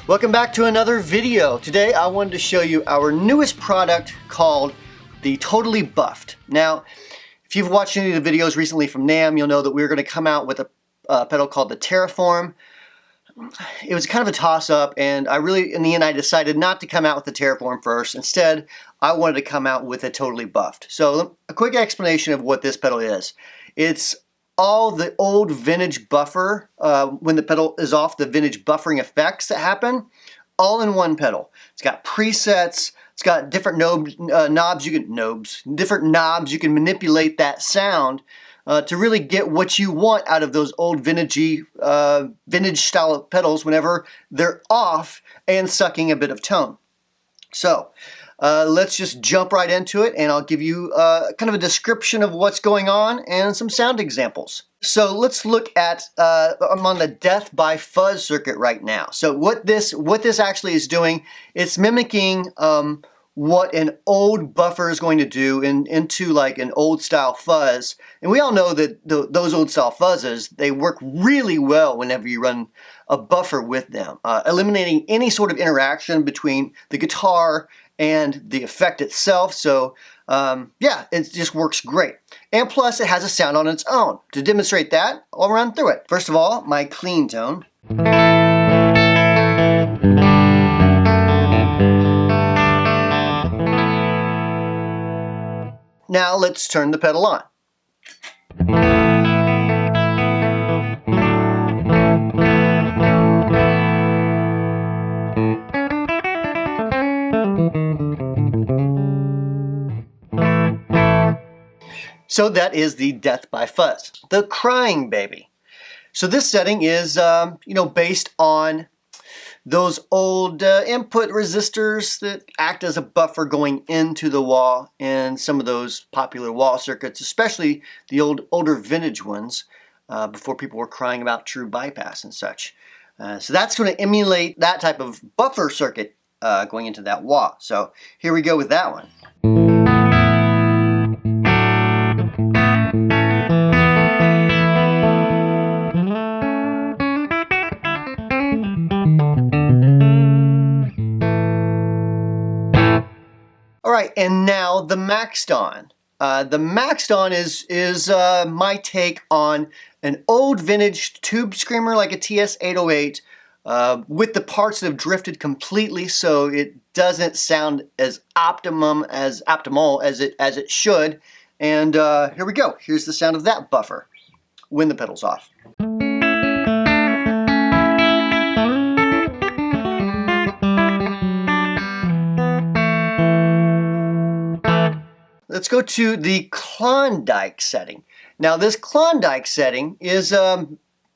Welcome back to another video. Today I wanted to show you our newest product called the Totally Buffed. Now, if you've watched any of the videos recently from Namm, you'll know that we were going to come out with a pedal called the Terraform. It was kind of a toss-up, and in the end, I decided not to come out with the Terraform first. Instead, I wanted to come out with a Totally Buffed. So, a quick explanation of what this pedal is. It's all the old vintage buffer, when the pedal is off, the vintage buffering effects that happen, all in one pedal. It's got presets, it's got different knobs you can manipulate that sound to really get what you want out of those old vintage style of pedals whenever they're off and sucking a bit of tone. So, let's just jump right into it, and I'll give you kind of a description of what's going on and some sound examples. So let's look at, I'm on the Death by Fuzz circuit right now. So what this actually is doing, it's mimicking what an old buffer is going to do into like an old style fuzz. And we all know that those old style fuzzes, they work really well whenever you run a buffer with them, eliminating any sort of interaction between the guitar and the effect itself. So yeah, it just works great. And plus it has a sound on its own. To demonstrate that, I'll run through it. First of all, my clean tone. Now let's turn the pedal on. So that is the Death by Fuzz, the Crying Baby. So this setting is, based on those old input resistors that act as a buffer going into the wall in some of those popular wall circuits, especially the older vintage ones, before people were crying about true bypass and such. So that's going to emulate that type of buffer circuit going into that wall. So here we go with that one. All right, and now the Maxed On. The Maxed On is my take on an old vintage tube screamer like a TS-808 with the parts that have drifted completely, so it doesn't sound as optimal as it should. And here we go. Here's the sound of that buffer when the pedal's off. Let's go to the Klondike setting. Now this Klondike setting is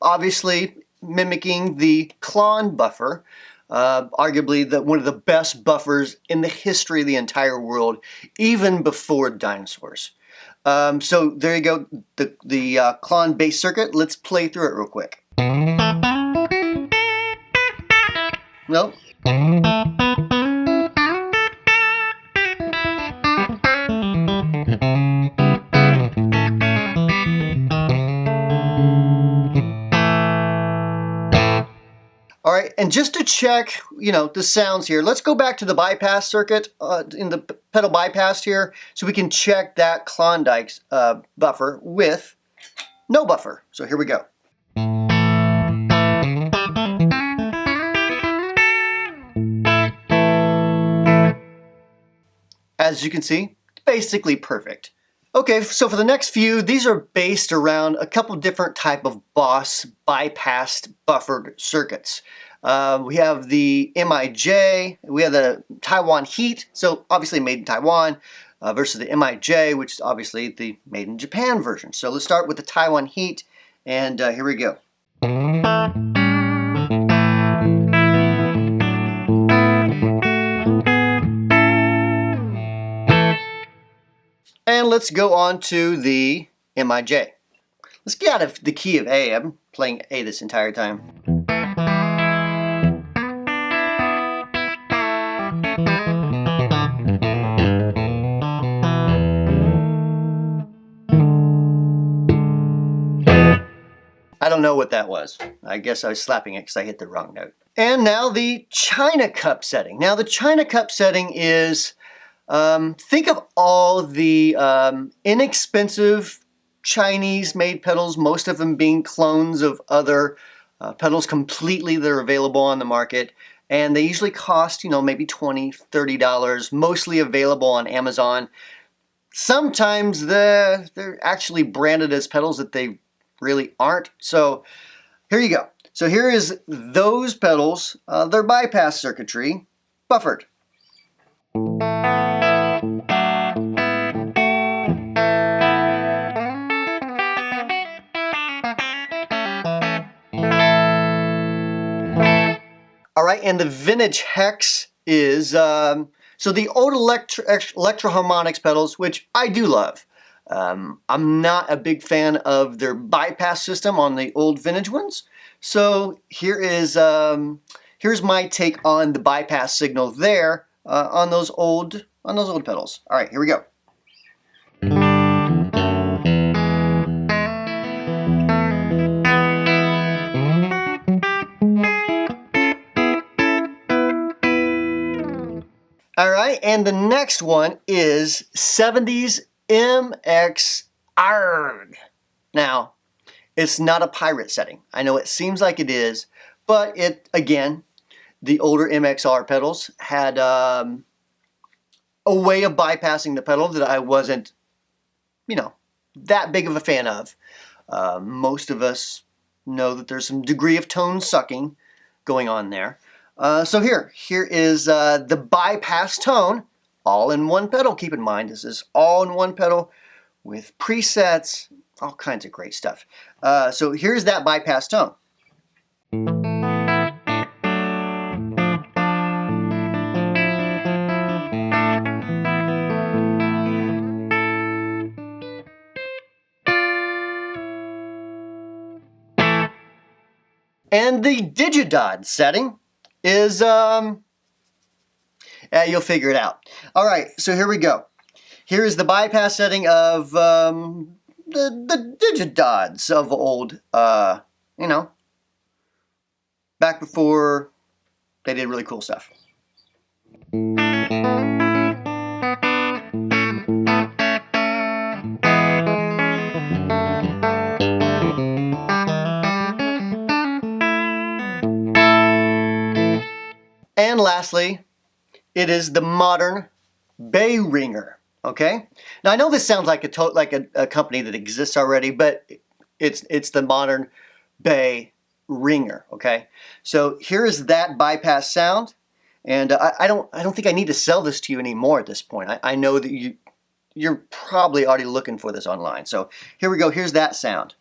obviously mimicking the Klahn buffer, arguably one of the best buffers in the history of the entire world, even before dinosaurs. So there you go, the Klahn bass circuit. Let's play through it real quick. Nope. All right, and just to check, the sounds here, let's go back to the bypass circuit in the pedal bypass here, so we can check that Klondike buffer with no buffer. So here we go. As you can see, basically perfect. Okay, so for the next few, these are based around a couple different type of Boss bypassed buffered circuits. We have the MIJ, we have the Taiwan Heat, so obviously made in Taiwan, versus the MIJ, which is obviously the made in Japan version. So let's start with the Taiwan Heat, and here we go. And let's go on to the MIJ. Let's get out of the key of A. I'm playing A this entire time. I don't know what that was. I guess I was slapping it because I hit the wrong note. And now the China Cup setting. Now the China Cup setting is, think of all the inexpensive Chinese-made pedals, most of them being clones of other pedals completely that are available on the market. And they usually cost, maybe $20, $30, mostly available on Amazon. Sometimes they're actually branded as pedals that they really aren't. So here you go. So here is those pedals, their bypass circuitry, buffered. All right, and the vintage hex is, so the old Electro-Harmonix pedals, which I do love. I'm not a big fan of their bypass system on the old vintage ones. So here's my take on the bypass signal there on those old pedals. All right, here we go. All right, and the next one is 70s MX ARG. Now, it's not a pirate setting. I know it seems like it is, but again, the older MXR pedals had a way of bypassing the pedal that I wasn't, that big of a fan of. Most of us know that there's some degree of tone sucking going on there. So here is the bypass tone, all in one pedal. Keep in mind, this is all in one pedal with presets, all kinds of great stuff. So here's that bypass tone. And the Digidod setting is, you'll figure it out. All right, so here we go. Here is the bypass setting of the Digidods of old, back before they did really cool stuff. And lastly, it is the modern Bay Ringer. Okay. Now I know this sounds like a company that exists already, but it's the modern Bay Ringer. Okay. So here is that bypass sound, and I don't think I need to sell this to you anymore at this point. I know that you're probably already looking for this online. So here we go. Here's that sound.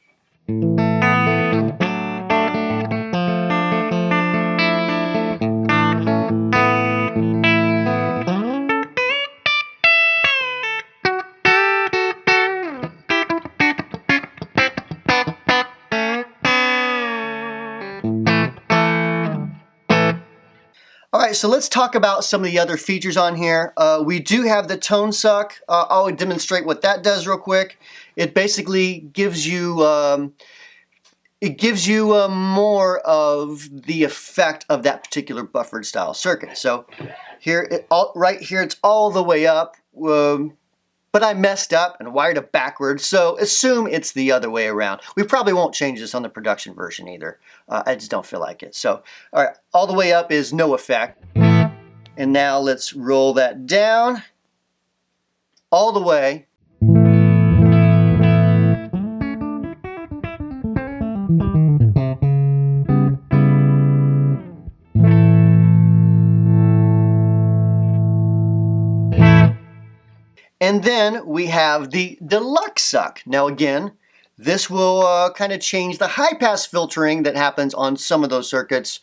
All right, so let's talk about some of the other features on here. We do have the tone suck. I'll demonstrate what that does real quick. It basically gives you more of the effect of that particular buffered style circuit. So here, right here, it's all the way up. But I messed up and wired it backwards, so assume it's the other way around. We probably won't change this on the production version either. I just don't feel like it. So, all right, all the way up is no effect. And now let's roll that down all the way. And then we have the Deluxe Suck. Now again, this will kind of change the high pass filtering that happens on some of those circuits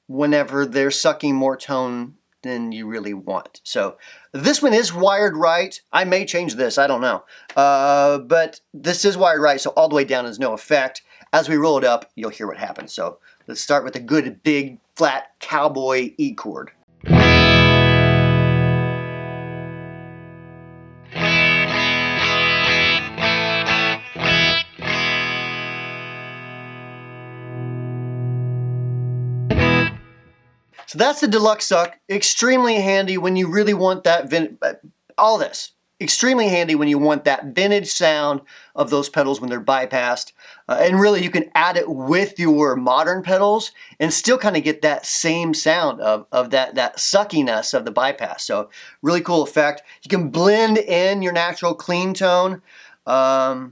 whenever they're sucking more tone than you really want. So this one is wired right. I may change this, I don't know. But this is wired right, so all the way down is no effect. As we roll it up, you'll hear what happens. So let's start with a good big flat cowboy E chord. So that's the Deluxe Suck. Extremely handy when you really want that all this. Extremely handy when you want that vintage sound of those pedals when they're bypassed. And really you can add it with your modern pedals and still kind of get that same sound of that suckiness of the bypass. So really cool effect. You can blend in your natural clean tone. I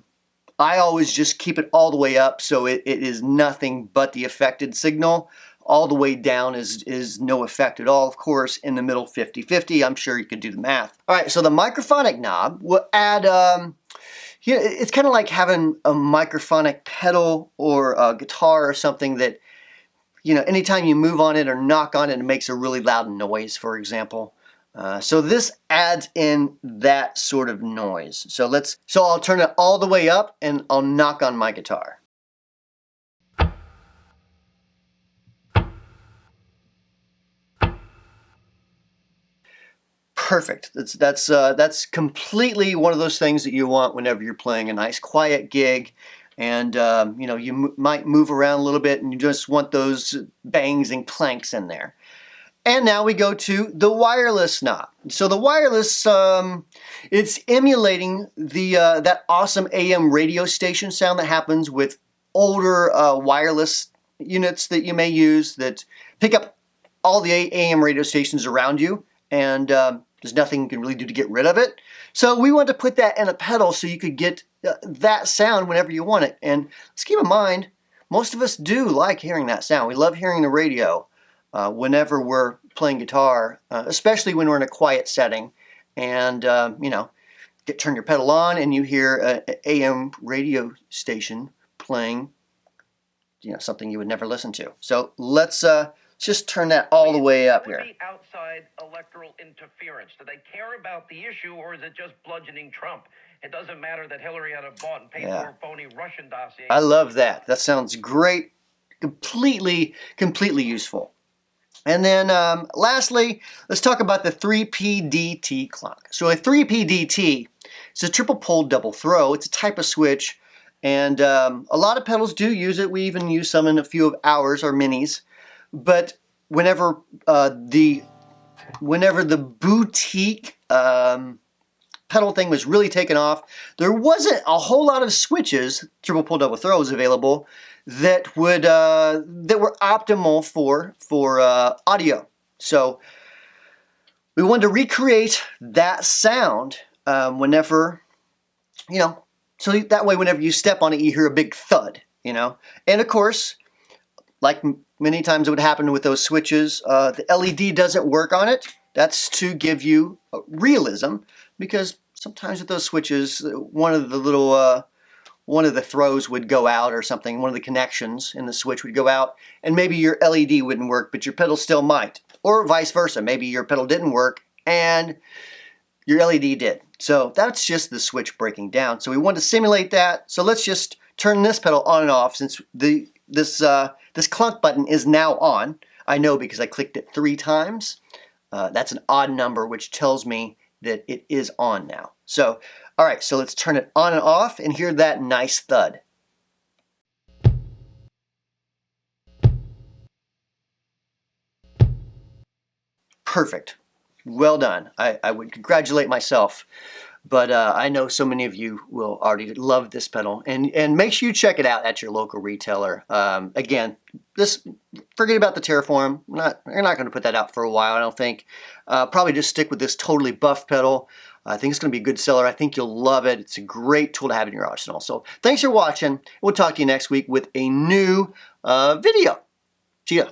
always just keep it all the way up so it is nothing but the affected signal. All the way down is no effect at all, of course. In the middle, 50-50. I'm sure you could do the math. All right, so the microphonic knob will add, it's kind of like having a microphonic pedal or a guitar or something that, anytime you move on it or knock on it, it makes a really loud noise, for example. So this adds in that sort of noise. So I'll turn it all the way up and I'll knock on my guitar. Perfect. That's completely one of those things that you want whenever you're playing a nice quiet gig, and you might move around a little bit, and you just want those bangs and clanks in there. And now we go to the wireless knob. So the wireless, it's emulating the that awesome AM radio station sound that happens with older wireless units that you may use that pick up all the AM radio stations around you, and there's nothing you can really do to get rid of it. So we want to put that in a pedal so you could get that sound whenever you want it. And let's keep in mind, most of us do like hearing that sound. We love hearing the radio whenever we're playing guitar, especially when we're in a quiet setting. And, turn your pedal on and you hear an AM radio station playing, something you would never listen to. So let's just turn that all the way up here. Outside electoral interference. Do they care about the issue, or is it just bludgeoning Trump? It doesn't matter that Hillary had a bought and paid for a phony Russian dossier. I love that. That sounds great. Completely useful. And then lastly, let's talk about the 3PDT clock. So a 3PDT is a triple pole double throw. It's a type of switch, and a lot of pedals do use it. We even use some in a few of ours, our minis. But whenever the boutique pedal thing was really taken off, there wasn't a whole lot of switches, triple pull double throws available that were optimal for audio. So we wanted to recreate that sound whenever, so that way whenever you step on it, you hear a big thud, And of course, like many times it would happen with those switches, the LED doesn't work on it. That's to give you realism, because sometimes with those switches, one of the throws would go out or something. One of the connections in the switch would go out, and maybe your LED wouldn't work, but your pedal still might. Or vice versa. Maybe your pedal didn't work and your LED did. So that's just the switch breaking down. So we want to simulate that. So let's just turn this pedal on and off, since this clunk button is now on. I know because I clicked it 3 times. That's an odd number, which tells me that it is on now. So, all right, so let's turn it on and off and hear that nice thud. Perfect. Well done. I would congratulate myself. But I know so many of you will already love this pedal, and make sure you check it out at your local retailer. Again, forget about the Terraform. You're not going to put that out for a while, I don't think. Probably just stick with this totally buff pedal. I think it's going to be a good seller. I think you'll love it. It's a great tool to have in your arsenal. So thanks for watching. We'll talk to you next week with a new video. See ya.